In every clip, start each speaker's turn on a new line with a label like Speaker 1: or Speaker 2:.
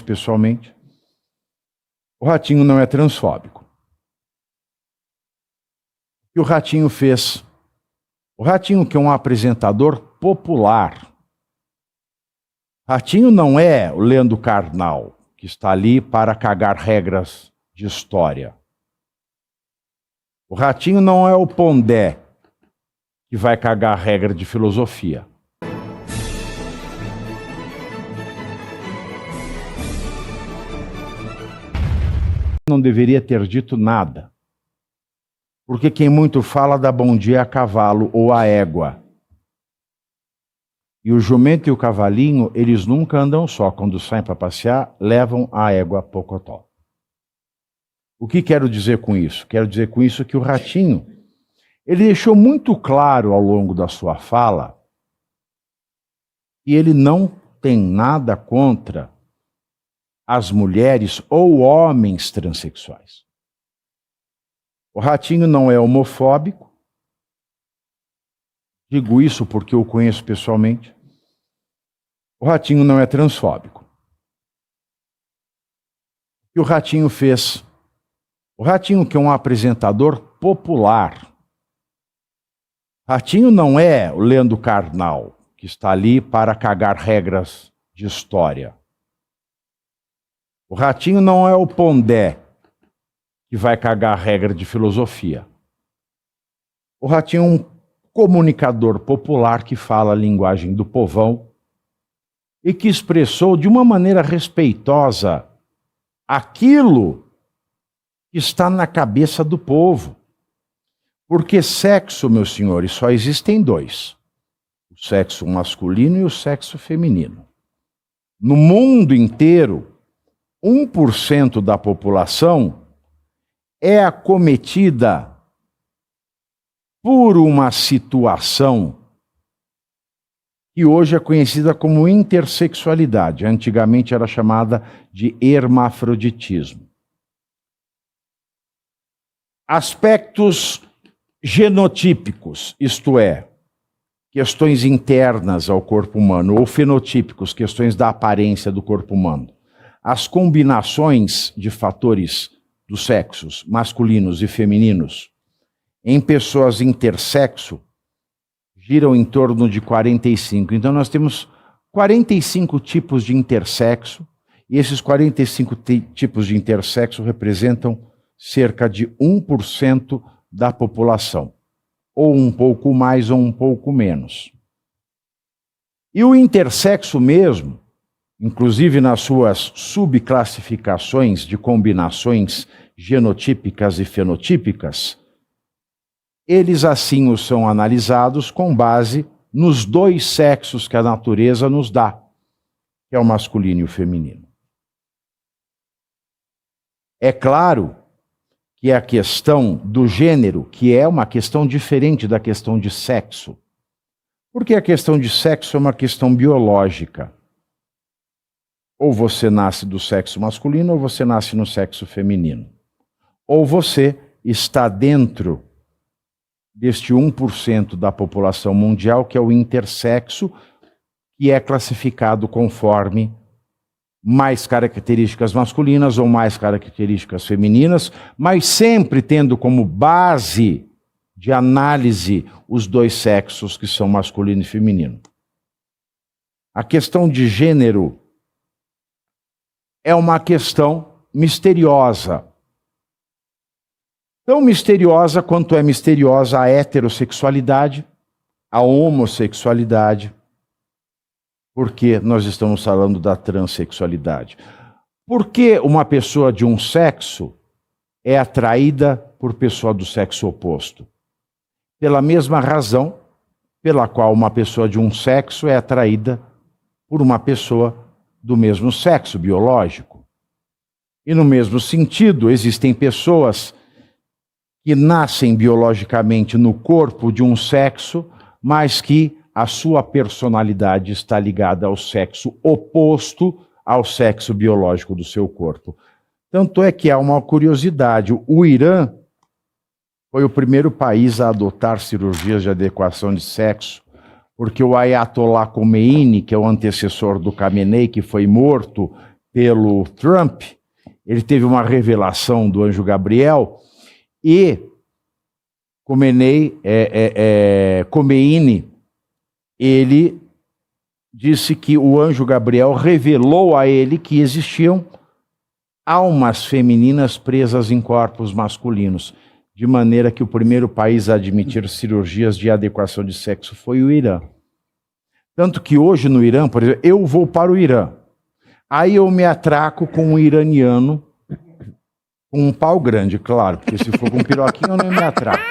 Speaker 1: pessoalmente, o Ratinho não é transfóbico. O que o Ratinho fez? O Ratinho, que é um apresentador popular. Ratinho não é o Leandro Carnal, que está ali para cagar regras de história. O Ratinho não é o Pondé, que vai cagar regra de filosofia. Não deveria ter dito nada. Porque quem muito fala dá bom dia a cavalo ou a égua. E o jumento e o cavalinho, eles nunca andam só. Quando saem para passear, levam a égua pocotó. O que quero dizer com isso? Quero dizer com isso que o Ratinho, ele deixou muito claro ao longo da sua fala que ele não tem nada contra as mulheres ou homens transexuais. O Ratinho não é homofóbico. Digo isso porque eu conheço pessoalmente. O Ratinho não é transfóbico. O que o Ratinho fez? O Ratinho, que é um apresentador popular. Ratinho não é o Leandro Carnal, que está ali para cagar regras de história. O Ratinho não é o Pondé, que vai cagar regra de filosofia. O Ratinho é um comunicador popular que fala a linguagem do povão e que expressou de uma maneira respeitosa aquilo que está na cabeça do povo. Porque sexo, meus senhores, só existem dois: o sexo masculino e o sexo feminino. No mundo inteiro, 1% da população é acometida por uma situação que hoje é conhecida como intersexualidade. Antigamente era chamada de hermafroditismo. Aspectos genotípicos, isto é, questões internas ao corpo humano, ou fenotípicos, questões da aparência do corpo humano. As combinações de fatores dos sexos masculinos e femininos em pessoas intersexo giram em torno de 45. Então nós temos 45 tipos de intersexo, e esses 45 tipos de intersexo representam cerca de 1% da população, ou um pouco mais ou um pouco menos. E o intersexo mesmo, inclusive nas suas subclassificações de combinações genotípicas e fenotípicas, eles assim são analisados com base nos dois sexos que a natureza nos dá, que é o masculino e o feminino. É claro que a questão do gênero, que é uma questão diferente da questão de sexo, porque a questão de sexo é uma questão biológica. Ou você nasce do sexo masculino ou você nasce no sexo feminino. Ou você está dentro deste 1% da população mundial, que é o intersexo, que é classificado conforme mais características masculinas ou mais características femininas, mas sempre tendo como base de análise os dois sexos, que são masculino e feminino. A questão de gênero é uma questão misteriosa. Tão misteriosa quanto é misteriosa a heterossexualidade, a homossexualidade, porque nós estamos falando da transexualidade. Por que uma pessoa de um sexo é atraída por pessoa do sexo oposto? Pela mesma razão pela qual uma pessoa de um sexo é atraída por uma pessoa do mesmo sexo biológico. E no mesmo sentido, existem pessoas que nascem biologicamente no corpo de um sexo, mas que a sua personalidade está ligada ao sexo oposto ao sexo biológico do seu corpo. Tanto é que há uma curiosidade: o Irã foi o primeiro país a adotar cirurgias de adequação de sexo, porque o Ayatollah Khomeini, que é o antecessor do Khamenei, que foi morto pelo Trump, ele teve uma revelação do anjo Gabriel e Khomeini, ele disse que o anjo Gabriel revelou a ele que existiam almas femininas presas em corpos masculinos, de maneira que o primeiro país a admitir cirurgias de adequação de sexo foi o Irã. Tanto que hoje no Irã, por exemplo, eu vou para o Irã, aí eu me atraco com um iraniano com um pau grande, claro, porque se for com um piroquinho eu não me atraco.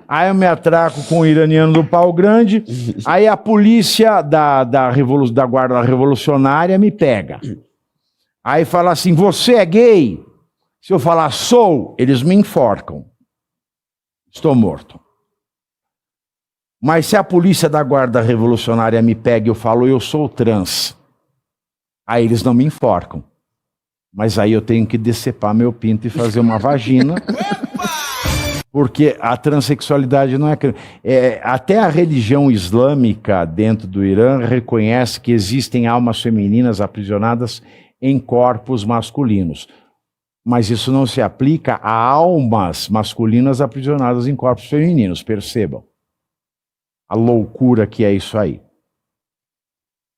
Speaker 1: Aí eu me atraco com o iraniano do pau grande, aí a polícia da guarda revolucionária me pega. Aí fala assim, você é gay? Se eu falar sou, eles me enforcam. Estou morto. Mas se a polícia da guarda revolucionária me pega e eu falo, eu sou trans, aí eles não me enforcam. Mas aí eu tenho que decepar meu pinto e fazer uma vagina, porque a transexualidade não é... Até a religião islâmica dentro do Irã reconhece que existem almas femininas aprisionadas em corpos masculinos. Mas isso não se aplica a almas masculinas aprisionadas em corpos femininos, percebam. A loucura que é isso aí.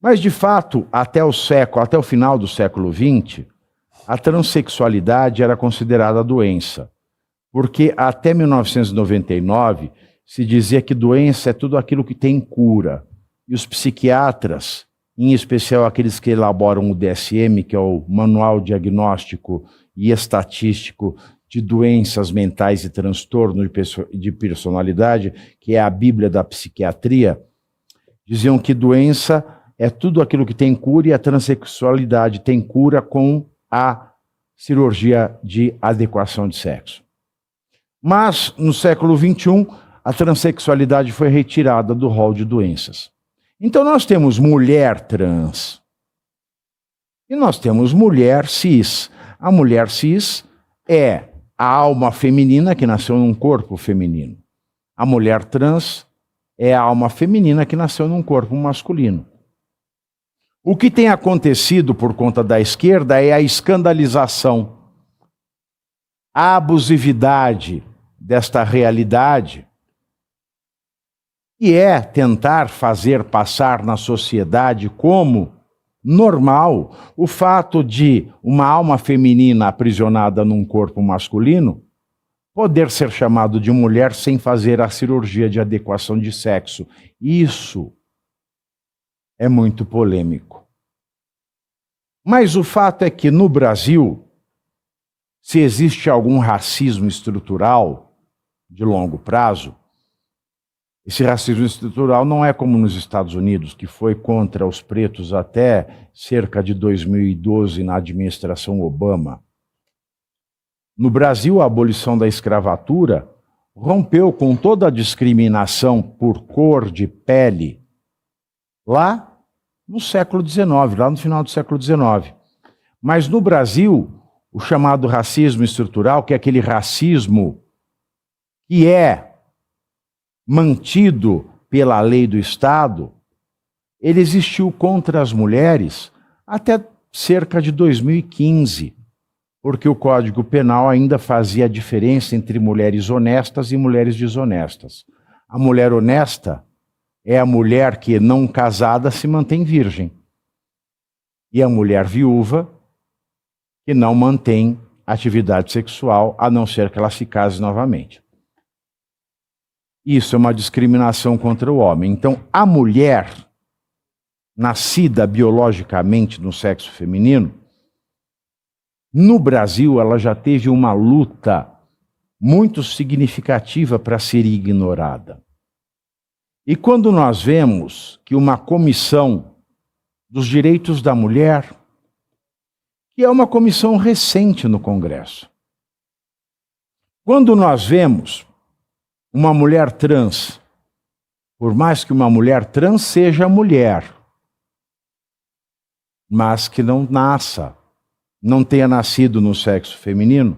Speaker 1: Mas, de fato, até o final do século XX, a transexualidade era considerada doença. Porque até 1999 se dizia que doença é tudo aquilo que tem cura. E os psiquiatras, em especial aqueles que elaboram o DSM, que é o Manual Diagnóstico e Estatístico de Doenças Mentais e Transtornos de Personalidade, que é a Bíblia da Psiquiatria, diziam que doença é tudo aquilo que tem cura e a transexualidade tem cura com a cirurgia de adequação de sexo. Mas, no século XXI, a transexualidade foi retirada do rol de doenças. Então, nós temos mulher trans e nós temos mulher cis. A mulher cis é a alma feminina que nasceu num corpo feminino. A mulher trans é a alma feminina que nasceu num corpo masculino. O que tem acontecido por conta da esquerda é a escandalização, a abusividade desta realidade, e é tentar fazer passar na sociedade como normal o fato de uma alma feminina aprisionada num corpo masculino poder ser chamado de mulher sem fazer a cirurgia de adequação de sexo. Isso é muito polêmico. Mas o fato é que no Brasil, se existe algum racismo estrutural de longo prazo, esse racismo estrutural não é como nos Estados Unidos, que foi contra os pretos até cerca de 2012, na administração Obama. No Brasil, a abolição da escravatura rompeu com toda a discriminação por cor de pele lá no século XIX, lá no final do século XIX. Mas no Brasil, o chamado racismo estrutural, que é aquele racismo que é mantido pela lei do Estado, ele existiu contra as mulheres até cerca de 2015, porque o Código Penal ainda fazia a diferença entre mulheres honestas e mulheres desonestas. A mulher honesta é a mulher que, não casada, se mantém virgem. E a mulher viúva, que não mantém atividade sexual, a não ser que ela se case novamente. Isso é uma discriminação contra o homem. Então, a mulher, nascida biologicamente no sexo feminino, no Brasil, ela já teve uma luta muito significativa para ser ignorada. E quando nós vemos que uma comissão dos direitos da mulher, que é uma comissão recente no Congresso, quando nós vemos uma mulher trans, por mais que uma mulher trans seja mulher, mas que não tenha nascido no sexo feminino,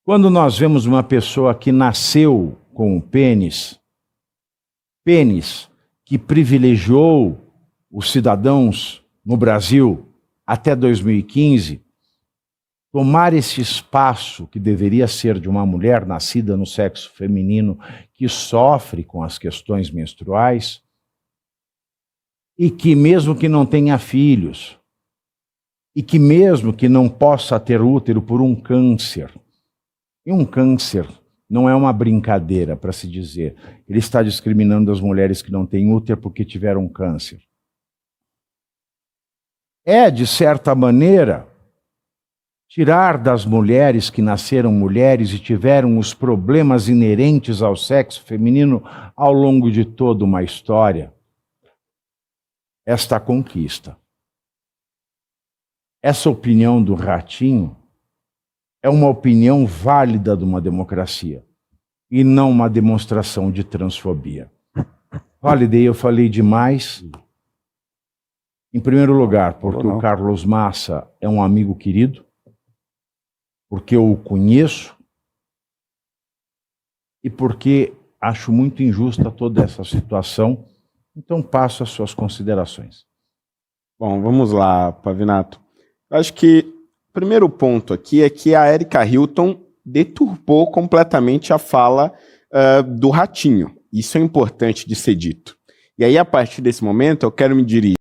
Speaker 1: quando nós vemos uma pessoa que nasceu com o pênis que privilegiou os cidadãos no Brasil até 2015, tomar esse espaço que deveria ser de uma mulher nascida no sexo feminino que sofre com as questões menstruais e que mesmo que não tenha filhos e que mesmo que não possa ter útero por um câncer, e um câncer não é uma brincadeira para se dizer, ele está discriminando as mulheres que não têm útero porque tiveram câncer. É, de certa maneira, tirar das mulheres que nasceram mulheres e tiveram os problemas inerentes ao sexo feminino ao longo de toda uma história, esta conquista. Essa opinião do Ratinho é uma opinião válida de uma democracia e não uma demonstração de transfobia. Holiday, eu falei demais. Em primeiro lugar, porque o Carlos Massa é um amigo querido, porque eu o conheço e porque acho muito injusta toda essa situação. Então passo as suas considerações.
Speaker 2: Bom, vamos lá, Pavinato. Acho que o primeiro ponto aqui é que a Erika Hilton deturpou completamente a fala do Ratinho. Isso é importante de ser dito. E aí, a partir desse momento, eu quero me dirigir.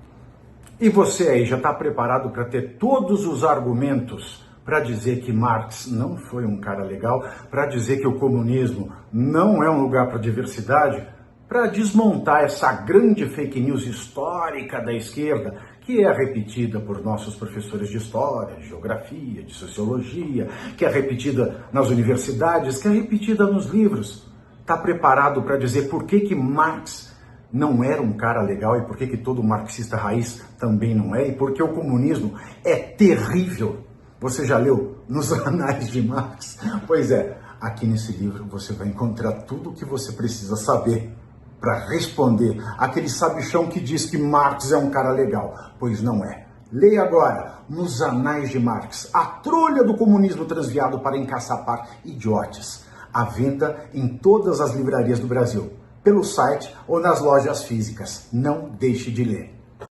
Speaker 3: E você aí já está preparado para ter todos os argumentos para dizer que Marx não foi um cara legal, para dizer que o comunismo não é um lugar para diversidade, para desmontar essa grande fake news histórica da esquerda, que é repetida por nossos professores de história, de geografia, de sociologia, que é repetida nas universidades, que é repetida nos livros. Está preparado para dizer por que Marx não era um cara legal e por que todo marxista raiz também não é, e por que o comunismo é terrível? Você já leu Nos Anais de Marx? Pois é, aqui nesse livro você vai encontrar tudo o que você precisa saber para responder aquele sabichão que diz que Marx é um cara legal, pois não é. Leia agora Nos Anais de Marx, a trolha do comunismo transviado para encaçapar idiotes, à venda em todas as livrarias do Brasil, pelo site ou nas lojas físicas. Não deixe de ler.